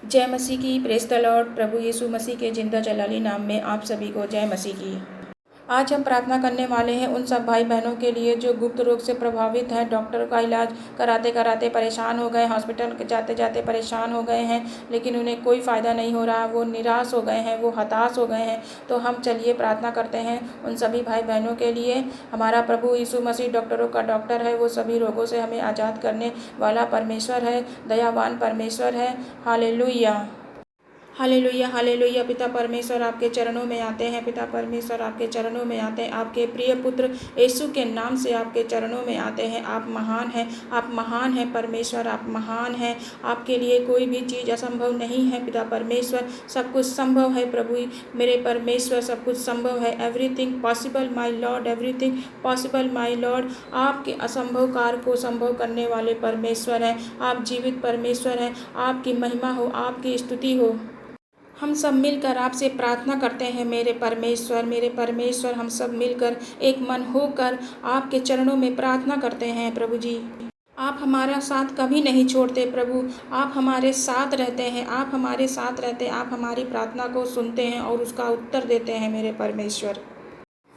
जय मसीह की, praise the Lord. प्रभु यीशु मसीह के जिंदा जलाली नाम में आप सभी को जय मसीह की। आज हम प्रार्थना करने वाले हैं उन सब भाई बहनों के लिए जो गुप्त रोग से प्रभावित हैं। डॉक्टर का इलाज कराते कराते परेशान हो गए, हॉस्पिटल जाते जाते परेशान हो गए हैं, लेकिन उन्हें कोई फ़ायदा नहीं हो रहा। वो निराश हो गए हैं, वो हताश हो गए हैं। तो हम चलिए प्रार्थना करते हैं उन सभी भाई बहनों के लिए। हमारा प्रभु यीशु मसीह डॉक्टरों का डॉक्टर है। वो सभी रोगों से हमें आज़ाद करने वाला परमेश्वर है, दयावान परमेश्वर है। Hallelujah, hallelujah, hallelujah. पिता परमेश्वर आपके चरणों में आते हैं। पिता परमेश्वर आपके चरणों में आते हैं। आपके प्रिय पुत्र यीशु के नाम से आपके चरणों में आते हैं। आप महान हैं, आप महान हैं परमेश्वर, आप महान हैं। आपके लिए कोई भी चीज़ असंभव नहीं है। पिता परमेश्वर सब कुछ संभव है। प्रभु मेरे परमेश्वर सब कुछ संभव है। Everything possible my Lord, everything possible my Lord. आपके असंभव कार्य को संभव करने वाले परमेश्वर हैं। आप जीवित परमेश्वर हैं। आपकी महिमा हो, आपकी स्तुति हो। हम सब मिलकर आपसे प्रार्थना करते हैं मेरे परमेश्वर। हम सब मिलकर एक मन होकर आपके चरणों में प्रार्थना करते हैं प्रभु जी। आप हमारा साथ कभी नहीं छोड़ते प्रभु। आप हमारे साथ रहते हैं, आप हमारे साथ रहते हैं। आप हमारी प्रार्थना को सुनते हैं और उसका उत्तर देते हैं मेरे परमेश्वर।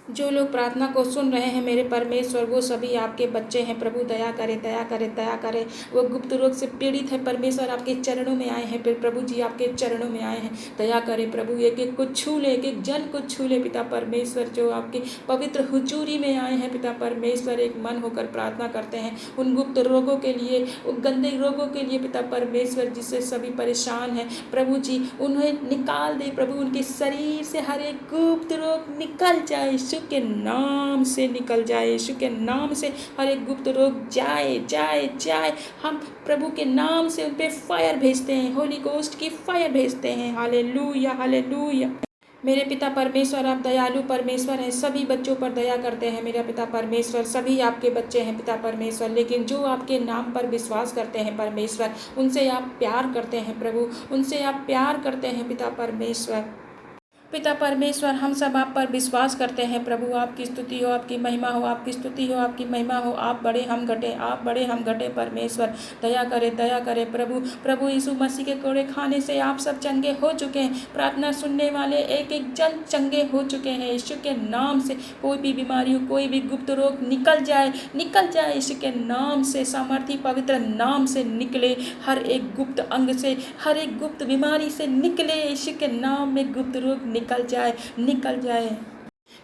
जो लोग प्रार्थना को सुन रहे हैं मेरे परमेश्वर, वो सभी आपके बच्चे हैं। प्रभु दया करें, दया करें, दया करें। वो गुप्त रोग से पीड़ित है परमेश्वर, आपके चरणों में आए हैं। फिर प्रभु जी आपके चरणों में आए हैं। दया करें प्रभु, एक एक को छू ले, एक एक जन को छू ले पिता परमेश्वर। जो आपकी पवित्र हुजूरी में आए हैं पिता परमेश्वर, एक मन होकर प्रार्थना करते हैं उन गुप्त रोगों के लिए, उन गंदे रोगों के लिए पिता परमेश्वर, जिससे सभी परेशान हैं प्रभु जी। उन्हें निकाल दे प्रभु, उनके शरीर से हर एक गुप्त रोग निकल जाए, यीशु के नाम से निकल जाए, यीशु के नाम से हर एक गुप्त रोग जाए जाए जाए। हम प्रभु के नाम से उन पे फायर भेजते हैं, होली गोस्ट की फायर भेजते हैं। Hallelujah, hallelujah. मेरे पिता परमेश्वर आप दयालु परमेश्वर हैं। सभी बच्चों पर दया करते हैं मेरा पिता परमेश्वर। सभी आपके बच्चे हैं पिता परमेश्वर, लेकिन जो आपके नाम पर विश्वास करते हैं परमेश्वर, उनसे आप प्यार करते हैं प्रभु, उनसे आप प्यार करते हैं पिता परमेश्वर। पिता परमेश्वर हम सब आप पर विश्वास करते हैं प्रभु। आपकी स्तुति हो, आपकी महिमा हो, आपकी स्तुति हो, आपकी महिमा हो। आप बड़े हम घटे, आप बड़े हम घटे परमेश्वर। दया करें, दया करें प्रभु। प्रभु यीशु मसीह के कोड़े खाने से आप सब चंगे हो चुके हैं। प्रार्थना सुनने वाले एक एक जन चंगे हो चुके हैं। यीशु के नाम से कोई भी बीमारी हो, कोई भी गुप्त रोग निकल जाए, निकल जाए। यीशु के नाम से, सामर्थी पवित्र नाम से निकले हर एक गुप्त अंग से, हर एक गुप्त बीमारी से निकले। यीशु के नाम में गुप्त रोग निकल जाए, निकल जाए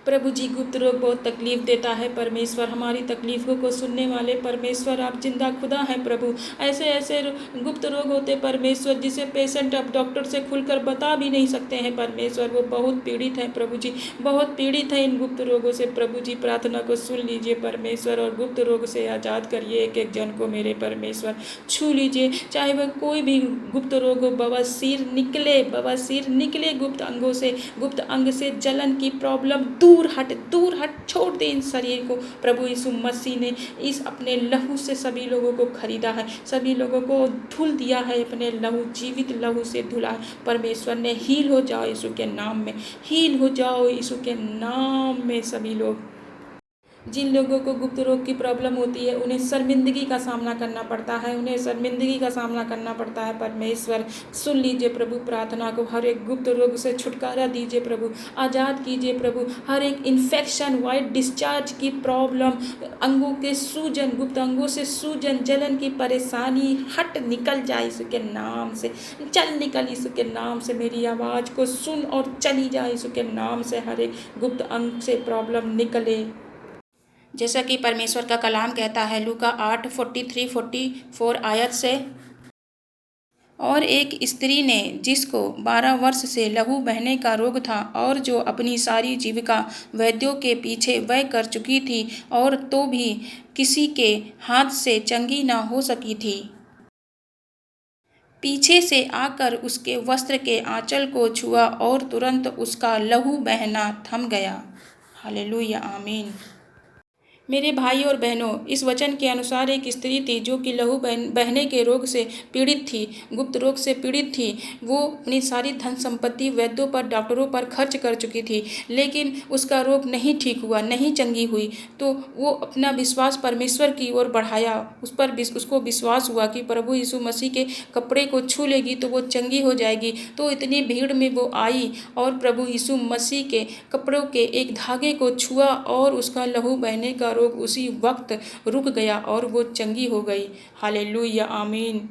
प्रभु जी। गुप्त रोग बहुत तकलीफ देता है परमेश्वर। हमारी तकलीफ़ों को सुनने वाले परमेश्वर आप जिंदा खुदा हैं प्रभु। ऐसे ऐसे गुप्त रोग होते परमेश्वर, जिसे पेशेंट अब डॉक्टर से खुलकर बता भी नहीं सकते हैं परमेश्वर। वो बहुत पीड़ित हैं प्रभु जी, बहुत पीड़ित हैं इन गुप्त रोगों से प्रभु जी। प्रार्थना को सुन लीजिए परमेश्वर और गुप्त रोग से आज़ाद करिए एक एक जन को मेरे परमेश्वर। छू लीजिए, चाहे वह कोई भी गुप्त रोग हो। बवासीर निकले, बवासीर निकले गुप्त अंगों से, गुप्त अंग से जलन की प्रॉब्लम दूर हट, दूर हट। छोड़ दे इन शरीर को। प्रभु यीशु मसीह ने इस अपने लहू से सभी लोगों को खरीदा है, सभी लोगों को धुल दिया है अपने लहू, जीवित लहू से धुला है परमेश्वर ने। हील हो जाओ यीशु के नाम में, हील हो जाओ यीशु के नाम में सभी लोग। जिन लोगों को गुप्त रोग की प्रॉब्लम होती है, उन्हें शर्मिंदगी का सामना करना पड़ता है, उन्हें शर्मिंदगी का सामना करना पड़ता है परमेश्वर। सुन लीजिए प्रभु प्रार्थना को। हर एक गुप्त रोग से छुटकारा दीजिए प्रभु, आज़ाद कीजिए प्रभु। हर एक इन्फेक्शन, वाइट डिस्चार्ज की प्रॉब्लम, अंगों के सूजन, गुप्त अंगों से सूजन, जलन की परेशानी हट, निकल जाए यीशु के नाम से। चल निकल यीशु के नाम से। मेरी आवाज़ को सुन और चली जाए यीशु के नाम से। हर एक गुप्त अंग से प्रॉब्लम निकले, जैसा कि परमेश्वर का कलाम कहता है लूका 8:43-44 आयत से। और एक स्त्री ने, जिसको 12 वर्ष से लहू बहने का रोग था और जो अपनी सारी जीविका वैद्यों के पीछे व्यय कर चुकी थी, और तो भी किसी के हाथ से चंगी ना हो सकी थी, पीछे से आकर उसके वस्त्र के आंचल को छुआ और तुरंत उसका लहू बहना थम गया। हालेलुया, आमीन। मेरे भाई और बहनों, इस वचन के अनुसार एक स्त्री थी जो कि लहू बहने के रोग से पीड़ित थी, गुप्त रोग से पीड़ित थी। वो अपनी सारी धन संपत्ति वैद्यों पर, डॉक्टरों पर खर्च कर चुकी थी, लेकिन उसका रोग नहीं ठीक हुआ, नहीं चंगी हुई। तो वो अपना विश्वास परमेश्वर की ओर बढ़ाया। उसको विश्वास हुआ कि प्रभु यीशु मसीह के कपड़े को छू लेगी तो वो चंगी हो जाएगी। तो इतनी भीड़ में वो आई और प्रभु यीशु मसीह के कपड़ों के एक धागे को छुआ और उसका लहू बहने का रोग उसी वक्त रुक गया और वो चंगी हो गई। हालेलुया, आमीन।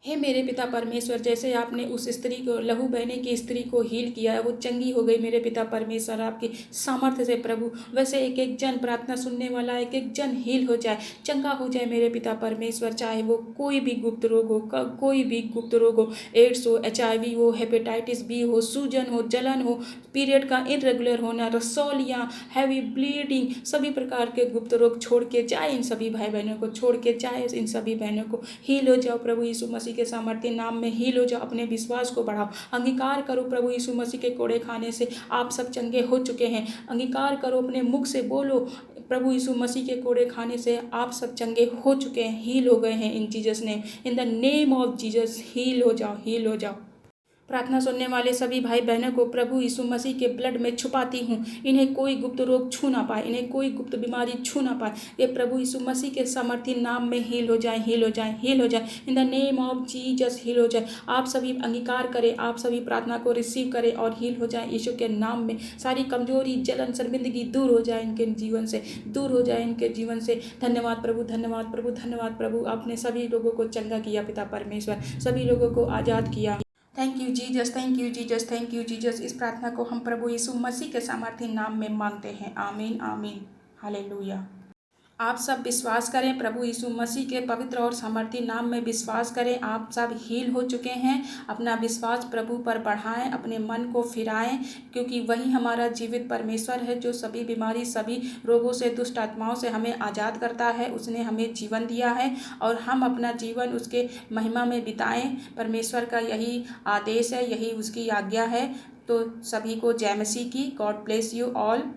हे मेरे पिता परमेश्वर, जैसे आपने उस स्त्री को, लहू बहने की स्त्री को हील किया है, वो चंगी हो गई मेरे पिता परमेश्वर आपकी सामर्थ्य से प्रभु, वैसे एक एक जन प्रार्थना सुनने वाला एक एक जन हील हो जाए, चंगा हो जाए मेरे पिता परमेश्वर। चाहे वो कोई भी गुप्त रोग हो, कोई भी गुप्त रोग हो, एड्स हो, HIV हो, हेपेटाइटिस B हो, सूजन हो, जलन हो, पीरियड का इरेगुलर होना, रसौलियाँ, हैवी ब्लीडिंग, सभी प्रकार के गुप्त रोग छोड़ के जाए, इन सभी भाई बहनों को छोड़ के जाए, इन सभी बहनों को हील हो जाओ प्रभु यीशु मसीह के सामर्थ्य नाम में हील हो जाओ। अपने विश्वास को बढ़ाओ, अंगीकार करो प्रभु यीशु मसीह के कोड़े खाने से आप सब चंगे हो चुके हैं। अंगीकार करो, अपने मुख से बोलो, प्रभु यीशु मसीह के कोड़े खाने से आप सब चंगे हो चुके हैं, हील हो गए हैं in Jesus name, in the name of Jesus. Heal हो जाओ, हील हो जाओ। प्रार्थना सुनने वाले सभी भाई बहनों को प्रभु यीशु मसीह के ब्लड में छुपाती हूँ। इन्हें कोई गुप्त रोग छू ना पाए, इन्हें कोई गुप्त बीमारी छू ना पाए। ये प्रभु यीशु मसीह के सामर्थ्य नाम में हील हो जाए, हील हो जाए, हील हो जाए, in the name of Jesus heal हो जाए। आप सभी अंगीकार करें, आप सभी प्रार्थना को रिसीव करें और हील हो जाए यीशु के नाम में। सारी कमजोरी, जलन, शर्मिंदगी दूर हो जाए इनके जीवन से, दूर हो जाए इनके जीवन से। धन्यवाद प्रभु, धन्यवाद प्रभु, धन्यवाद प्रभु। आपने सभी लोगों को चंगा किया पिता परमेश्वर, सभी लोगों को आज़ाद किया। Thank you Jesus, thank you Jesus, thank you Jesus. इस प्रार्थना को हम प्रभु यीशु मसीह के सामर्थ्य नाम में मांगते हैं। आमीन, आमीन, हालेलुया। आप सब विश्वास करें, प्रभु यीशु मसीह के पवित्र और सामर्थ्य नाम में विश्वास करें। आप सब हील हो चुके हैं। अपना विश्वास प्रभु पर बढ़ाएं, अपने मन को फिराएं, क्योंकि वही हमारा जीवित परमेश्वर है जो सभी बीमारी, सभी रोगों से, दुष्ट आत्माओं से हमें आज़ाद करता है। उसने हमें जीवन दिया है और हम अपना जीवन उसके महिमा में बिताएं। परमेश्वर का यही आदेश है, यही उसकी आज्ञा है। तो सभी को जय मसीह की। God bless you all.